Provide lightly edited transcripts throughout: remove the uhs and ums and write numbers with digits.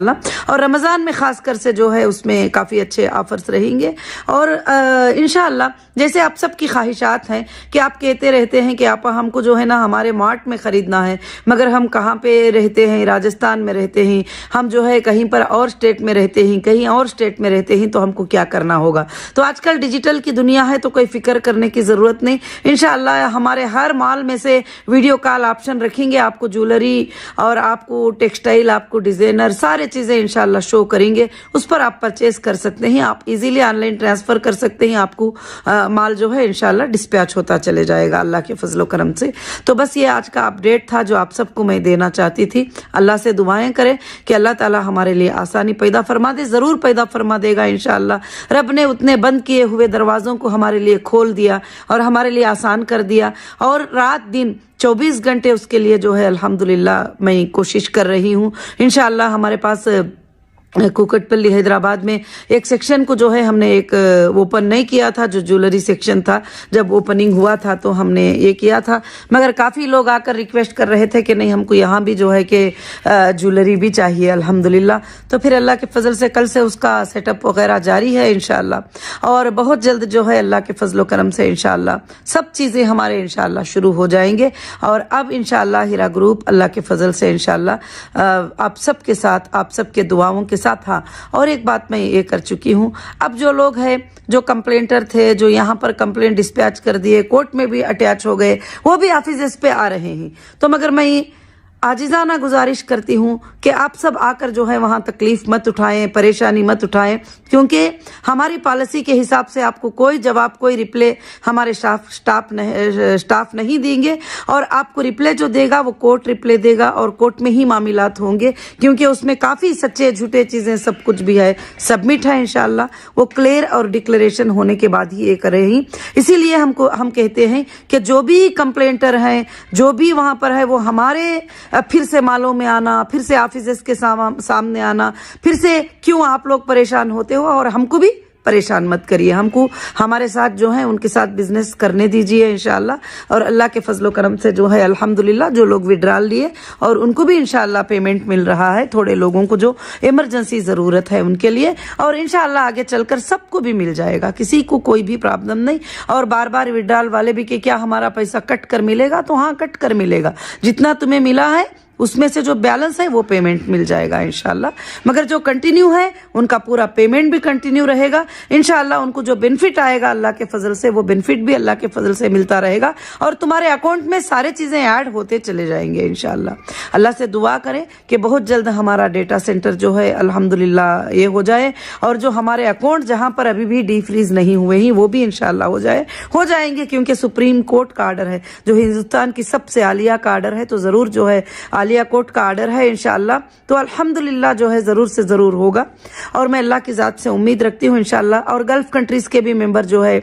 और रमज़ान में ख़ास कर से जो है उसमें काफ़ी अच्छे ऑफर्स रहेंगे। और इंशाअल्लाह जैसे आप सबकी ख्वाहिशात हैं कि आप कहते रहते हैं कि आप हमको जो है ना हमारे मार्ट में ख़रीदना है, मगर हम कहाँ पे रहते हैं, राजस्थान में रहते हैं, हम जो है कहीं पर और स्टेट में रहते हैं, कहीं और स्टेट में रहते हैं, तो हमको क्या करना होगा। तो आजकल डिजिटल की दुनिया है तो कोई फ़िक्र करने की ज़रूरत नहीं। इंशाअल्लाह हमारे हर माल में से वीडियो कॉल ऑप्शन रखेंगे, आपको ज्वेलरी और आपको टेक्सटाइल, आपको डिज़ाइनर सारे चीजें इंशाल्लाह शो करेंगे, उस पर आप परचेज कर सकते हैं। आप इजीली ऑनलाइन ट्रांसफर कर सकते हैं, आपको माल जो है इंशाल्लाह डिस्पैच होता चले जाएगा अल्लाह के फजलो करम से। तो बस ये आज का अपडेट था जो आप सबको मैं देना चाहती थी। अल्लाह से दुआएं करें कि अल्लाह ताला हमारे लिए आसानी पैदा फरमा दे, जरूर पैदा फरमा देगा इंशाल्लाह। रब ने उतने बंद किए हुए दरवाजों को हमारे लिए खोल दिया और हमारे लिए आसान कर दिया, और रात दिन 24 घंटे उसके लिए जो है अल्हम्दुलिल्लाह मैं कोशिश कर रही हूँ। इंशाअल्लाह हमारे पास कुकटपल्ली हैदराबाद में एक सेक्शन को जो है हमने एक ओपन नहीं किया था, जो ज्वेलरी सेक्शन था। जब ओपनिंग हुआ था तो हमने ये किया था, मगर काफ़ी लोग आकर रिक्वेस्ट कर रहे थे कि नहीं हमको यहाँ भी जो है कि ज्वेलरी भी चाहिए अल्हम्दुलिल्लाह। तो फिर अल्लाह के फजल से कल से उसका सेटअप वगैरह जारी है इंशाअल्लाह, और बहुत जल्द जो है अल्लाह के फजलो करम से इंशाअल्लाह सब चीज़ें हमारे इंशाअल्लाह शुरू हो जाएंगे। और अब इंशाअल्लाह हीरा ग्रुप अल्लाह के फजल से इंशाअल्लाह आप सबके साथ, आप सबके दुआओं के साथ। हाँ, और एक बात मैं ये कर चुकी हूँ, अब जो लोग हैं जो कंप्लेंटर थे, जो यहाँ पर कंप्लेंट डिस्पैच कर दिए, कोर्ट में भी अटैच हो गए, वो भी ऑफिस पे आ रहे हैं। तो मगर मैं आजिज़ाना गुजारिश करती हूँ कि आप सब आकर जो है वहाँ तकलीफ मत उठाएं, परेशानी मत उठाएं, क्योंकि हमारी पॉलिसी के हिसाब से आपको कोई जवाब, कोई रिप्ले हमारे स्टाफ नहीं देंगे। और आपको रिप्ले जो देगा वो कोर्ट रिप्ले देगा, और कोर्ट में ही मामलात होंगे, क्योंकि उसमें काफ़ी सच्चे झूठे चीज़ें सब कुछ भी है, सबमिट है इंशाल्लाह। वो क्लियर और डिक्लेरेशन होने के बाद ही ये करें। इसीलिए हम कहते हैं कि जो भी कंप्लेंटर हैं, जो भी वहाँ पर है, वो हमारे फिर से मालों में आना, फिर से ऑफिस के सामने आना, फिर से क्यों आप लोग परेशान होते हो, और हमको भी परेशान मत करिए। हमको हमारे साथ जो है उनके साथ बिजनेस करने दीजिए इंशाल्लाह। और अल्लाह के फजलो करम से जो है अल्हम्दुलिल्लाह जो लोग विड्रॉल लिए और उनको भी इंशाल्लाह पेमेंट मिल रहा है, थोड़े लोगों को जो इमरजेंसी ज़रूरत है उनके लिए, और इंशाल्लाह आगे चलकर सबको भी मिल जाएगा, किसी को कोई भी प्रॉब्लम नहीं। और बार बार विड्रॉल वाले भी कि क्या हमारा पैसा कट कर मिलेगा, तो हाँ कट कर मिलेगा, जितना तुम्हें मिला है उसमें से जो बैलेंस है वो पेमेंट मिल जाएगा इंशाल्लाह। मगर जो कंटिन्यू है उनका पूरा पेमेंट भी कंटिन्यू रहेगा इंशाल्लाह। उनको जो बेनिफिट आएगा अल्लाह के फजल से, वो बेनिफिट भी अल्लाह के फजल से मिलता रहेगा, और तुम्हारे अकाउंट में सारे चीज़ें ऐड होते चले जाएंगे इंशाल्लाह। अल्लाह से दुआ करें कि बहुत जल्द हमारा डेटा सेंटर जो है अल्हम्दुलिल्लाह ये हो जाए, और जो हमारे अकाउंट जहाँ पर अभी भी डी फ्रीज नहीं हुए हैं वो भी इंशाल्लाह हो जाएंगे, क्योंकि सुप्रीम कोर्ट का आर्डर है, जो हिंदुस्तान की सबसे आलिया का आर्डर है, तो ज़रूर जो है आलिया कोर्ट का आर्डर है इंशाल्लाह। तो अल्हम्दुलिल्लाह जो है ज़रूर से ज़रूर होगा, और मैं अल्लाह की ज़ात से उम्मीद रखती हूँ इंशाल्लाह। और गल्फ़ कंट्रीज़ के भी मेंबर जो है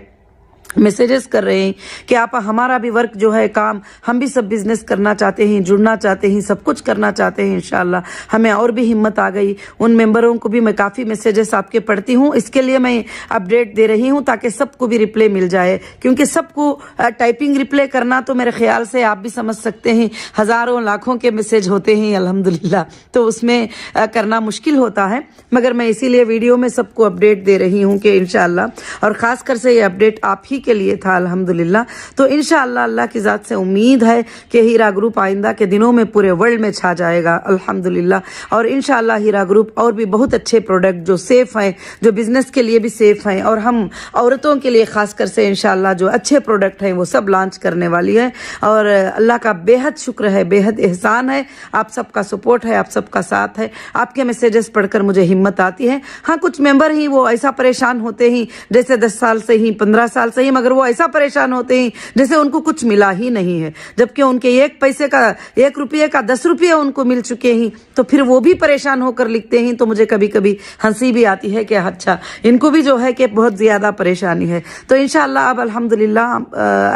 मैसेजेस कर रहे हैं कि आप हमारा भी वर्क जो है काम, हम भी सब बिजनेस करना चाहते हैं, जुड़ना चाहते हैं, सब कुछ करना चाहते हैं इंशाल्लाह। हमें और भी हिम्मत आ गई। उन मेंबरों को भी मैं काफ़ी मैसेजेस आपके पढ़ती हूँ, इसके लिए मैं अपडेट दे रही हूँ ताकि सबको भी रिप्ले मिल जाए, क्योंकि सबको टाइपिंग रिप्ले करना तो मेरे ख्याल से आप भी समझ सकते हैं हज़ारों लाखों के मैसेज होते हैं अल्हम्दुलिल्लाह, तो उसमें करना मुश्किल होता है। मगर मैं इसीलिए वीडियो में सबको अपडेट दे रही हूँ कि इंशाल्लाह, और ख़ास कर से ये अपडेट आप ही के लिए था अल्हम्दुलिल्लाह। तो इंशाअल्लाह अल्लाह की ज़ात से उम्मीद है कि हीरा ग्रुप आइंदा के दिनों में पूरे वर्ल्ड में छा जाएगा अल्हम्दुलिल्लाह। और इंशाअल्लाह हीरा ग्रुप और भी बहुत अच्छे प्रोडक्ट जो सेफ़ हैं, जो बिज़नेस के लिए भी सेफ़ हैं, और हम औरतों के लिए ख़ास कर से इंशाअल्लाह जो अच्छे प्रोडक्ट हैं वो सब लॉन्च करने वाली है। और अल्लाह का बेहद शुक्र है, बेहद एहसान है, आप सबका सपोर्ट है, आप सबका साथ है। आपके मैसेजेस पढ़कर मुझे हिम्मत आती है। हाँ, कुछ मेंबर ही वो ऐसा परेशान होते हैं जैसे 10 साल से ही, 15 साल से ही, मगर वो ऐसा परेशान होते हैं जैसे उनको कुछ मिला ही नहीं है, जबकि उनके 1 पैसे का, 1 रुपये का 10 रुपये उनको मिल चुके हैं, तो फिर वो भी परेशान होकर लिखते हैं। तो मुझे कभी कभी हंसी भी आती है कि अच्छा इनको भी जो है कि बहुत ज़्यादा परेशानी है। तो इंशाअल्लाह अब अल्हम्दुलिल्लाह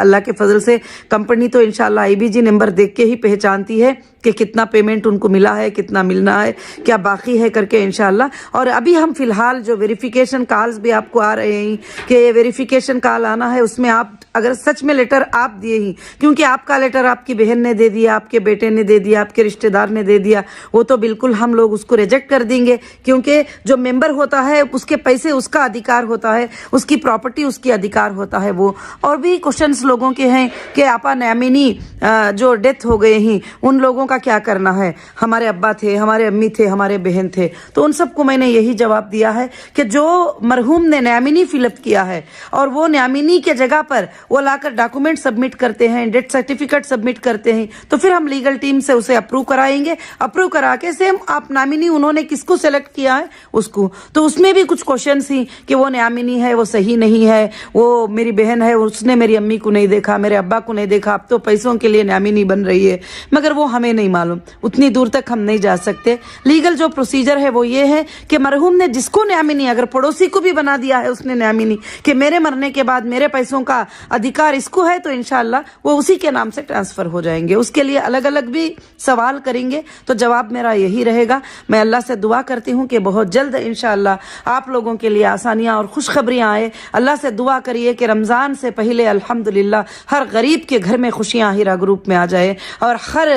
अल्लाह के फजल से कंपनी तो इंशाअल्लाह IBG नंबर देख के ही पहचानती है कि कितना पेमेंट उनको मिला है, कितना मिलना है, क्या बाकी है करके इंशाअल्लाह। और अभी हम फिलहाल जो वेरिफिकेशन कॉल्स भी आपको आ रहे हैं कि ये वेरिफिकेशन कॉल आना है, उसमें आप اگر سچ میں لیٹر آپ دیے ہی، کیونکہ آپ کا لیٹر آپ کی بہن نے دے دیا، آپ کے بیٹے نے دے دیا، آپ کے رشتہ دار نے دے دیا، وہ تو بالکل ہم لوگ اس کو ریجیکٹ کر دیں گے، کیونکہ جو ممبر ہوتا ہے اس کے پیسے اس کا ادھیکار ہوتا ہے، اس کی پراپرٹی اس کی ادھیکار ہوتا ہے وہ۔ اور بھی کوشچنس لوگوں کے ہیں کہ آپا نامینی جو ڈیتھ ہو گئے ہیں ان لوگوں کا کیا کرنا ہے، ہمارے ابا تھے، ہمارے امی تھے، ہمارے بہن تھے، تو ان سب کو میں نے یہی جواب دیا ہے کہ جو مرحوم نے نامینی فل اپ کیا ہے اور وہ نامینی کے جگہ پر وہ لا کر ڈاکومنٹ سبمٹ کرتے ہیں، ڈیتھ سرٹیفکیٹ سبمٹ کرتے ہیں، تو پھر ہم لیگل ٹیم سے اسے اپروو کرائیں گے، اپروو کرا کے سیم آپ نامینی انہوں نے کس کو سلیکٹ کیا ہے اس کو، تو اس میں بھی کچھ کوشچنس ہی کہ وہ نامینی ہے وہ صحیح نہیں ہے، وہ میری بہن ہے اس نے میری امی کو نہیں دیکھا، میرے ابا کو نہیں دیکھا، اب تو پیسوں کے لیے نامینی بن رہی ہے، مگر وہ ہمیں نہیں معلوم، اتنی دور تک ہم نہیں جا سکتے۔ لیگل جو پروسیجر ہے وہ یہ ہے کہ مرحوم نے جس کو نامینی، اگر پڑوسی کو بھی بنا دیا ہے اس نے نامینی کہ میرے مرنے کے بعد میرے پیسوں کا ادھیکار اس کو ہے، تو انشاءاللہ وہ اسی کے نام سے ٹرانسفر ہو جائیں گے۔ اس کے لیے الگ الگ بھی سوال کریں گے تو جواب میرا یہی رہے گا۔ میں اللہ سے دعا کرتی ہوں کہ بہت جلد انشاءاللہ آپ لوگوں کے لیے آسانیاں اور خوشخبریاں آئے۔ اللہ سے دعا کریے کہ رمضان سے پہلے الحمدللہ ہر غریب کے گھر میں خوشیاں ہیرا گروپ میں آ جائے اور ہر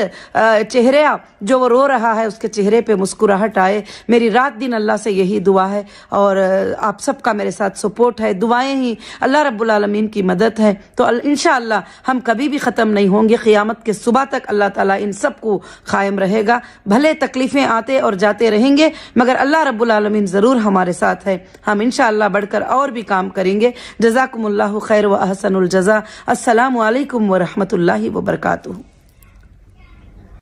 چہرہ جو وہ رو رہا ہے اس کے چہرے پہ مسکراہٹ آئے۔ میری رات دن اللہ سے یہی دعا ہے اور آپ سب کا میرے ساتھ سپورٹ ہے، دعائیں ہی اللہ رب العالمین کی مدد ہے، تو انشاءاللہ ہم کبھی بھی ختم نہیں ہوں گے، قیامت کے صبح تک اللہ تعالیٰ ان سب کو قائم رہے گا۔ بھلے تکلیفیں آتے اور جاتے رہیں گے مگر اللہ رب العالمین ضرور ہمارے ساتھ ہے، ہم انشاءاللہ بڑھ کر اور بھی کام کریں گے۔ جزاکم اللہ خیر و احسن الجزا۔ السلام علیکم ورحمۃ اللہ وبرکاتہ۔